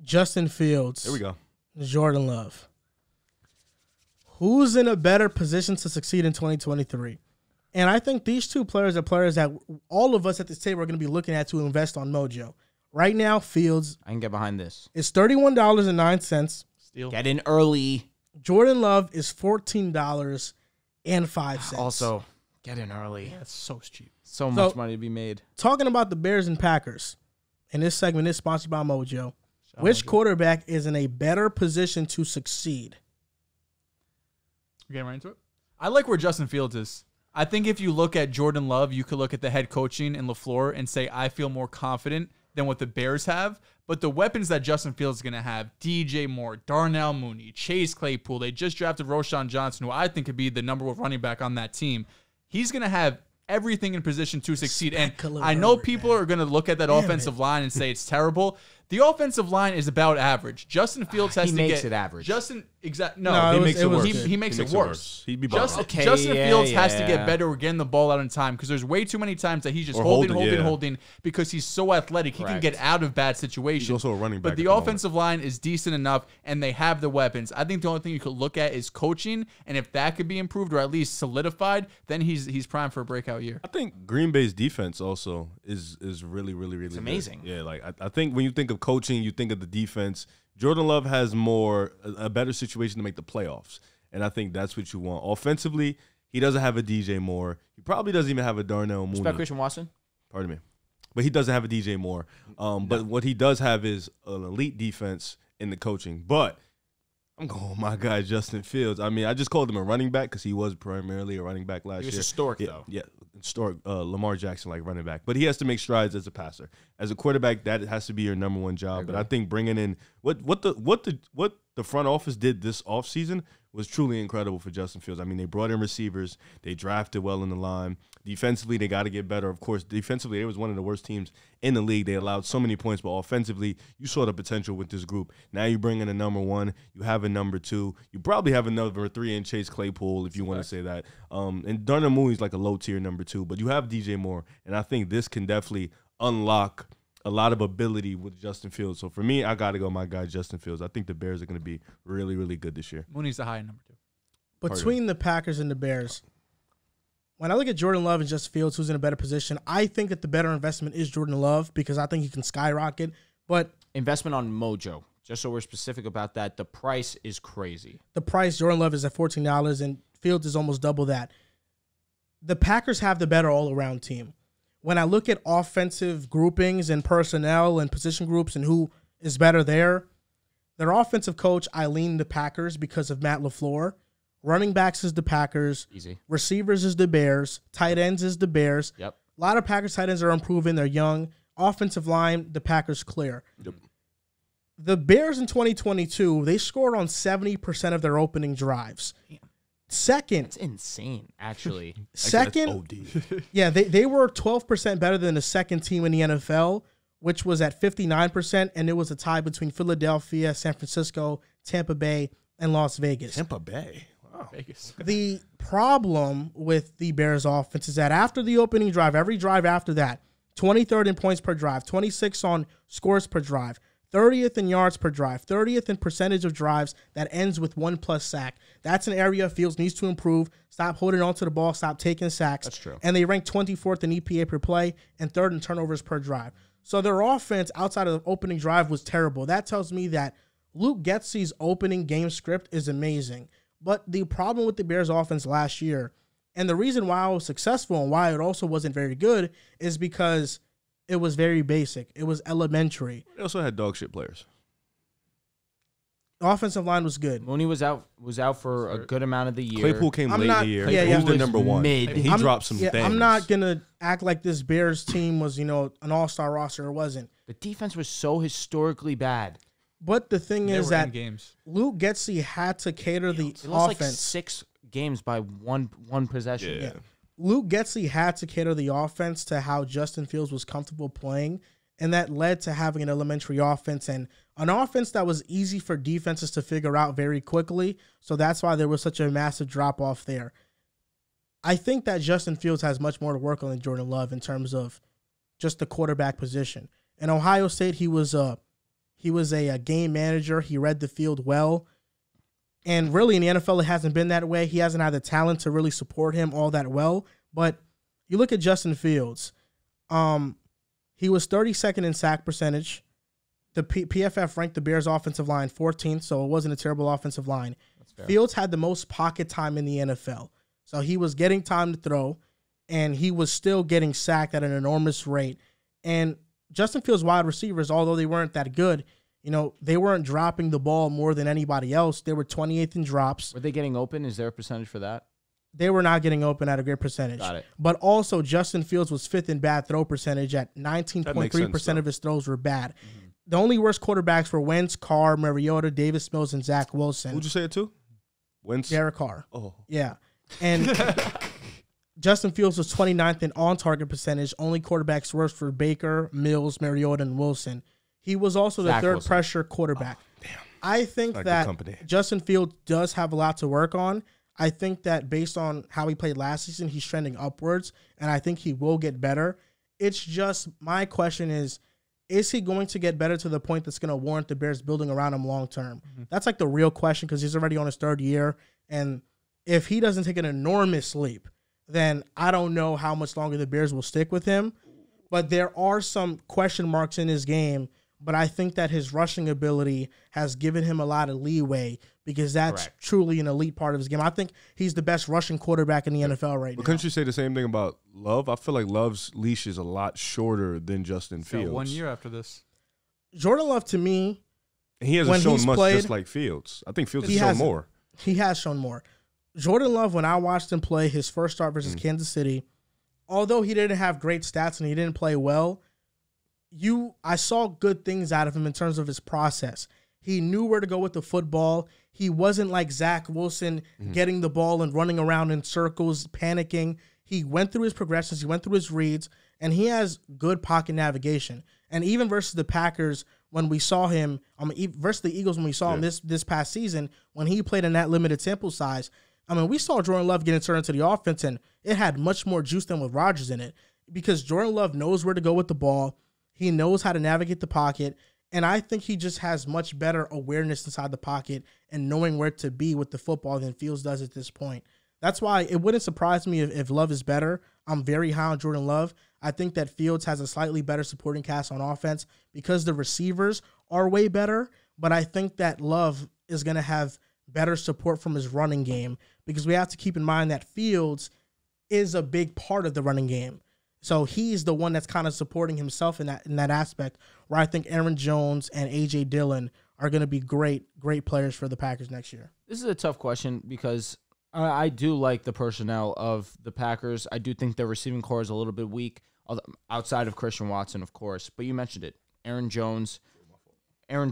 Justin Fields. Here we go. Jordan Love. Who's in a better position to succeed in 2023? And I think these two players are players that all of us at this table are going to be looking at to invest on Mojo. Right now, Fields. I can get behind this. Is $31.09. Steal. Get in early. Jordan Love is $14.05. Also, get in early. Yeah, it's so cheap. So much money to be made. Talking about the Bears and Packers, and this segment is sponsored by Mojo. Which quarterback is in a better position to succeed? We're getting right into it. I like where Justin Fields is. I think if you look at Jordan Love, you could look at the head coaching and LaFleur and say, I feel more confident than what the Bears have. But the weapons that Justin Fields is going to have, DJ Moore, Darnell Mooney, Chase Claypool, they just drafted Roshan Johnson, who I think could be the number one running back on that team. He's going to have everything in position to succeed. And I know people are going to look at that offensive line and say it's terrible. The offensive line is about average. Justin Fields has to get... He makes it average. No, he makes it worse. He makes it worse. He'd be Justin Fields has to get better with getting the ball out in time because there's way too many times that he's just holding because he's so athletic. He can get out of bad situations. He's also a running back. But the offensive line is decent enough, and they have the weapons. I think the only thing you could look at is coaching, and if that could be improved or at least solidified, then he's primed for a breakout year. I think Green Bay's defense also is really, really, really It's good. amazing. Yeah, like I think when you think of coaching, you think of the defense. Jordan Love has a better situation to make the playoffs, and I think that's what you want. Offensively, he doesn't have a DJ Moore. He probably doesn't even have a Darnell Mooney. Respect Christian Watson? Pardon me. But he doesn't have a DJ Moore. But what he does have is an elite defense in the coaching. But I'm going with my guy, Justin Fields. I mean, I just called him a running back because he was primarily a running back last year. He was historic, though. Yeah, historic Lamar Jackson-like running back. But he has to make strides as a passer. As a quarterback, that has to be your number one job. But I think bringing in what the front office did this offseason was truly incredible for Justin Fields. I mean, they brought in receivers. They drafted well in the line. Defensively, they got to get better. Of course, defensively, they was one of the worst teams in the league. They allowed so many points, but offensively, you saw the potential with this group. Now you bring in a number one. You have a number two. You probably have another three in Chase Claypool, if you want to say that. And Darnell Mooney's like a low-tier number two, but you have DJ Moore, and I think this can definitely unlock a lot of ability with Justin Fields. So for me, I got to go my guy, Justin Fields. I think the Bears are going to be really, really good this year. Mooney's the high number two. Between the Packers and the Bears, when I look at Jordan Love and Justin Fields, who's in a better position, I think that the better investment is Jordan Love because I think he can skyrocket. But investment on Mojo, just so we're specific about that, the price is crazy. The price, Jordan Love is at $14, and Fields is almost double that. The Packers have the better all-around team. When I look at offensive groupings and personnel and position groups and who is better there, their offensive coach, I lean the Packers because of Matt LaFleur. Running backs is the Packers. Easy. Receivers is the Bears. Tight ends is the Bears. Yep. A lot of Packers tight ends are improving. They're young. Offensive line, the Packers clear. Yep. The Bears in 2022, they scored on 70% of their opening drives. Damn. Second. That's insane, actually. Second, yeah, they were 12% better than the second team in the NFL, which was at 59%, and it was a tie between Philadelphia, San Francisco, Tampa Bay, and Las Vegas. Tampa Bay. Wow. Vegas. The problem with the Bears offense is that after the opening drive, every drive after that, 23rd in points per drive, 26th on scores per drive, 30th in yards per drive, 30th in percentage of drives that ends with 1+ sack. That's an area Fields needs to improve. Stop holding on to the ball. Stop taking sacks. That's true. And they rank 24th in EPA per play and 3rd in turnovers per drive. So their offense outside of the opening drive was terrible. That tells me that Luke Getsy's opening game script is amazing. But the problem with the Bears offense last year, and the reason why I was successful and why it also wasn't very good, is because it was very basic. It was elementary. They also had dog shit players. The offensive line was good. Mooney was out for a good amount of the year. Claypool came late in the year. Yeah, He was the was number one. mid. He dropped some things. I'm not going to act like this Bears team was, an all-star roster. It wasn't. The defense was so historically bad. But the thing They is were that in games. Luke Getsy had to cater the It lost offense. like 6 games by one possession. Yeah. Luke Getsy had to cater the offense to how Justin Fields was comfortable playing, and that led to having an elementary offense and an offense that was easy for defenses to figure out very quickly. So that's why there was such a massive drop-off there. I think that Justin Fields has much more to work on than Jordan Love in terms of just the quarterback position. In Ohio State, he was He was a game manager. He read the field well. And really, in the NFL, it hasn't been that way. He hasn't had the talent to really support him all that well. But you look at Justin Fields. He was 32nd in sack percentage. The PFF ranked the Bears' offensive line 14th, so it wasn't a terrible offensive line. Fields had the most pocket time in the NFL. So he was getting time to throw, and he was still getting sacked at an enormous rate. And Justin Fields' wide receivers, although they weren't that good, they weren't dropping the ball more than anybody else. They were 28th in drops. Were they getting open? Is there a percentage for that? They were not getting open at a great percentage. Got it. But also, Justin Fields was 5th in bad throw percentage at 19.3% of his throws were bad. Mm-hmm. The only worst quarterbacks were Wentz, Carr, Mariota, Davis Mills, and Zach Wilson. Who'd you say it to? Wentz? Derek Carr. Oh. Yeah. And Justin Fields was 29th in on-target percentage. Only quarterbacks worse were Baker, Mills, Mariota, and Wilson. He was also the third pressure quarterback. Oh, damn. I think that Justin Fields does have a lot to work on. I think that based on how he played last season, he's trending upwards, and I think he will get better. It's just my question is he going to get better to the point that's going to warrant the Bears building around him long term? Mm-hmm. That's like the real question because he's already on his third year, and if he doesn't take an enormous leap, then I don't know how much longer the Bears will stick with him. But there are some question marks in his game, but I think that his rushing ability has given him a lot of leeway because that's truly an elite part of his game. I think he's the best rushing quarterback in the NFL right now. Couldn't you say the same thing about Love? I feel like Love's leash is a lot shorter than Justin Fields. 1 year after this. Jordan Love, to me, he hasn't shown much just like Fields. I think Fields has shown more. He has shown more. Jordan Love, when I watched him play his first start versus Kansas City, although he didn't have great stats and he didn't play well, I saw good things out of him in terms of his process. He knew where to go with the football. He wasn't like Zach Wilson getting the ball and running around in circles, panicking. He went through his progressions. He went through his reads, and he has good pocket navigation. And even versus the Packers, when we saw him, versus the Eagles, when we saw him this past season, when he played in that limited sample size, we saw Jordan Love get inserted into the offense, and it had much more juice than with Rodgers in it because Jordan Love knows where to go with the ball. He knows how to navigate the pocket, and I think he just has much better awareness inside the pocket and knowing where to be with the football than Fields does at this point. That's why it wouldn't surprise me if Love is better. I'm very high on Jordan Love. I think that Fields has a slightly better supporting cast on offense because the receivers are way better, but I think that Love is going to have better support from his running game because we have to keep in mind that Fields is a big part of the running game. So he's the one that's kind of supporting himself in that aspect where I think Aaron Jones and A.J. Dillon are going to be great players for the Packers next year. This is a tough question because I do like the personnel of the Packers. I do think their receiving core is a little bit weak, outside of Christian Watson, of course. But you mentioned it. Aaron Jones and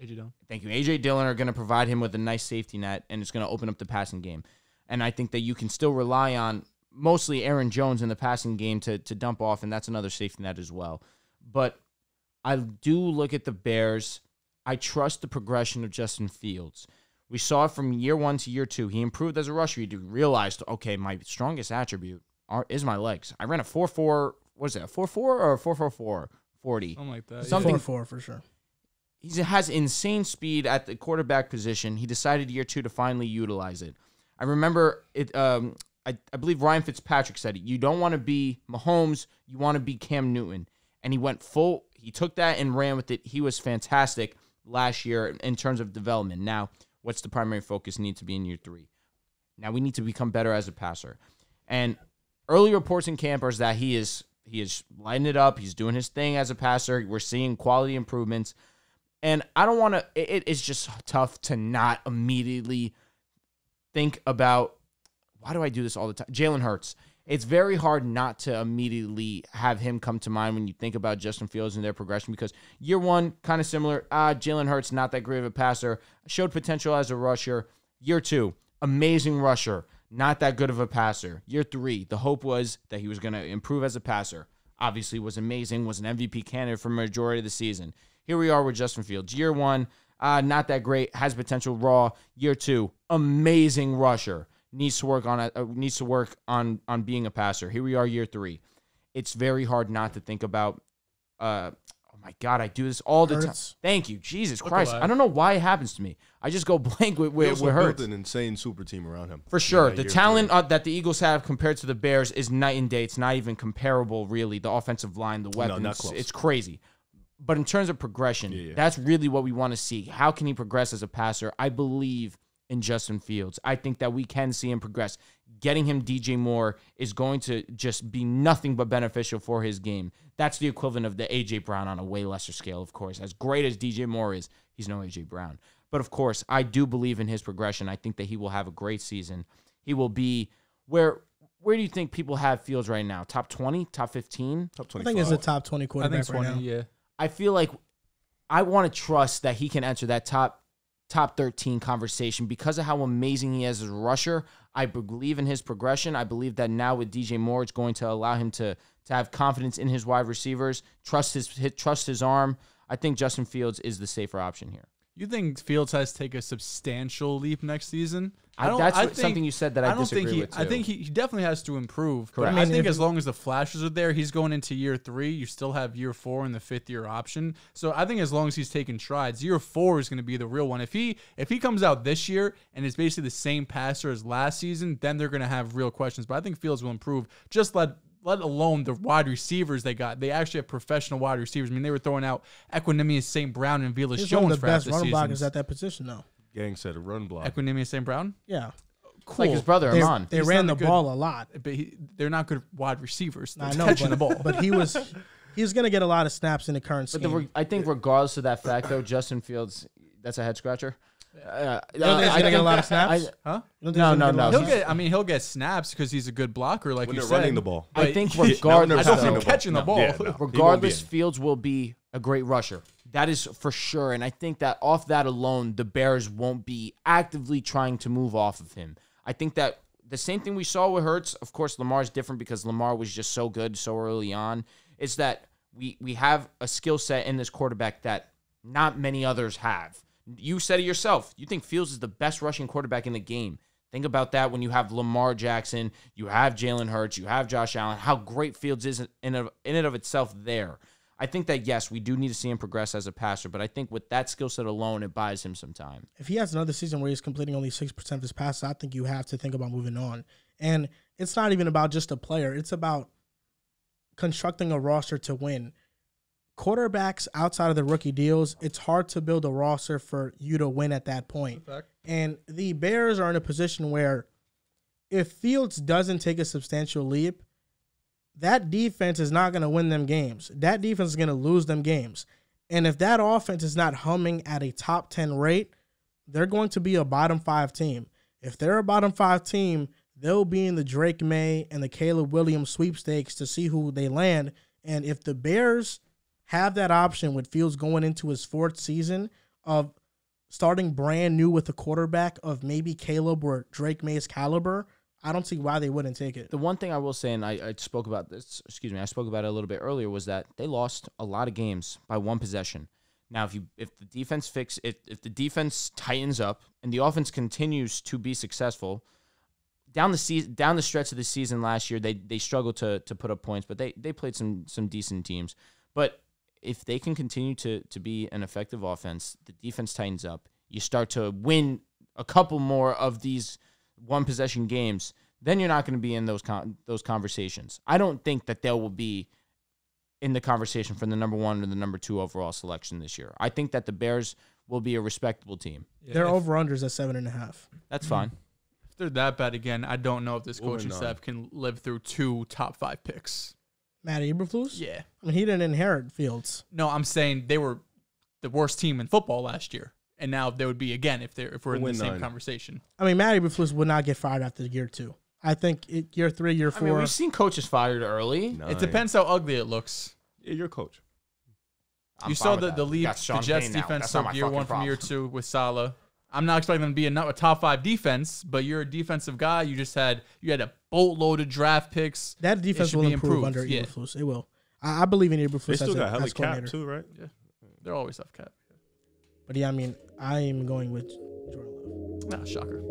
A.J. Dillon. Thank you. A.J. Dillon are going to provide him with a nice safety net, and it's going to open up the passing game. And I think that you can still rely on mostly Aaron Jones in the passing game to dump off, and that's another safety net as well. But I do look at the Bears. I trust the progression of Justin Fields. We saw it from year 1 to year 2. He improved as a rusher. He realized, okay, my strongest attribute is my legs. I ran a 4.4, what is it, a 4.4 or a 4.44 40? Something like that. Something 4.4 for sure. He has insane speed at the quarterback position. He decided year 2 to finally utilize it. I remember it. I believe Ryan Fitzpatrick said it. You don't want to be Mahomes. You want to be Cam Newton. And he went full. He took that and ran with it. He was fantastic last year in terms of development. Now, what's the primary focus need to be in year 3? Now we need to become better as a passer. And early reports in camp are that he is lighting it up. He's doing his thing as a passer. We're seeing quality improvements. And I don't want to. It's just tough to not immediately think about, why do I do this all the time? Jalen Hurts. It's very hard not to immediately have him come to mind when you think about Justin Fields and their progression because year 1, kind of similar. Jalen Hurts, not that great of a passer. Showed potential as a rusher. Year 2, amazing rusher. Not that good of a passer. Year 3, the hope was that he was going to improve as a passer. Obviously was amazing, was an MVP candidate for the majority of the season. Here we are with Justin Fields. Year 1, not that great, has potential raw. Year 2, amazing rusher. Needs to work on being a passer. Here we are, year 3. It's very hard not to think about. My God, I do this all the time. Hurts. Thank you, Jesus Look Christ. alive. I don't know why it happens to me. I just go blank with He also Hurts. built an insane super team around him. For sure. Yeah, The year talent three. that the Eagles have compared to the Bears is night and day. It's not even comparable, really. The offensive line, the weapons, not close. it's crazy. But in terms of progression, that's really what we want to see. How can he progress as a passer? I believe in Justin Fields. I think that we can see him progress. Getting him DJ Moore is going to just be nothing but beneficial for his game. That's the equivalent of the A.J. Brown on a way lesser scale, of course. As great as DJ Moore is, he's no A.J. Brown. But, of course, I do believe in his progression. I think that he will have a great season. He will be where do you think people have Fields right now? Top 20? Top 15? Top I 25. think it's a top 20 I quarterback think 20, right now. yeah. I feel like I want to trust that he can enter that top 13 conversation because of how amazing he is as a rusher. I believe in his progression. I believe that now with DJ Moore, it's going to allow him to have confidence in his wide receivers, trust his arm. I think Justin Fields is the safer option here. You think Fields has to take a substantial leap next season? Something you said that I disagree with too. I think he definitely has to improve. Correct. But I think if- as long as the flashes are there, he's going into year 3. You still have year 4 and the 5th-year option. So I think as long as he's taking strides, year 4 is going to be the real one. If he comes out this year and is basically the same passer as last season, then they're going to have real questions. But I think Fields will improve. Just let alone the wide receivers they got. They actually have professional wide receivers. I mean, they were throwing out Equinemius St. Brown and Velez He's one Jones of for the half best the running seasons. blockers at that position, though. Gang said a run block. Equinemius St. Brown? Yeah. Cool. like his brother They, Amon. they He's ran not the a good- ball a lot. But they're not good wide receivers. They're I know, catching but, the ball. but he was going to get a lot of snaps in the current But scheme. I think regardless of that fact, though, Justin Fields, that's a head scratcher. You don't think he's going to get a lot of snaps? Huh? You don't think No, he's gonna no, get a lot no. of snaps? He'll get snaps because he's a good blocker, like When you they're said. running the ball. I But think he- regardless, I don't No, see him no, catching the ball. Yeah, no. He won't be regardless, in. Fields will be a great rusher. That is for sure. And I think that off that alone, the Bears won't be actively trying to move off of him. I think that the same thing we saw with Hurts, of course, Lamar's different because Lamar was just so good so early on, is that we have a skill set in this quarterback that not many others have. You said it yourself. You think Fields is the best rushing quarterback in the game. Think about that when you have Lamar Jackson, you have Jalen Hurts, you have Josh Allen, how great Fields is in and of itself there. I think that, yes, we do need to see him progress as a passer, but I think with that skill set alone, it buys him some time. If he has another season where he's completing only 6% of his passes, I think you have to think about moving on. And it's not even about just a player. It's about constructing a roster to win. Quarterbacks outside of the rookie deals, it's hard to build a roster for you to win at that point. And the Bears are in a position where if Fields doesn't take a substantial leap, that defense is not going to win them games. That defense is going to lose them games. And if that offense is not humming at a top 10 rate, they're going to be a bottom 5 team. If they're a bottom 5 team, they'll be in the Drake May and the Caleb Williams sweepstakes to see who they land. And if the Bears have that option with Fields going into his 4th season of starting brand new with a quarterback of maybe Caleb or Drake May's caliber, I don't see why they wouldn't take it. The one thing I will say, and I spoke about this, I spoke about it a little bit earlier, was that they lost a lot of games by one possession. Now, if the defense if the defense tightens up and the offense continues to be successful, down the stretch of the season last year, they struggled to put up points, but they played some decent teams. But if they can continue to be an effective offense, the defense tightens up, you start to win a couple more of these one possession games, then you're not going to be in those conversations. I don't think that they will be in the conversation for the number 1 or the number 2 overall selection this year. I think that the Bears will be a respectable team. Their over-unders at 7.5. That's fine. If they're that bad again, I don't know if this Over coaching 9. staff can live through 2 top 5 picks. Matt Eberflus? Yeah. I mean, he didn't inherit Fields. No, I'm saying they were the worst team in football last year, and now they would be again if we're in the Win same 9. conversation. I mean, Matt Eberflus would not get fired after year 2. I think year 3, year 4. I mean, we've seen coaches fired early. 9. It depends how ugly it looks. Yeah, you're a coach. I'm You fine saw with the that. We lead, got Sean the Jets Payne now. defense That's not took my year 1 fucking from year problem. 2 with Salah. I'm not expecting them to be a top 5 defense, but you're a defensive guy. You had a boatload of draft picks. that defense should will be improve improved, under yeah. Eberflus. It will. I believe in Eberflus They as still got a hella as cap coordinator. too, right? They're always off cap. But yeah, I mean, I am going with Jordan Love. Nah, shocker.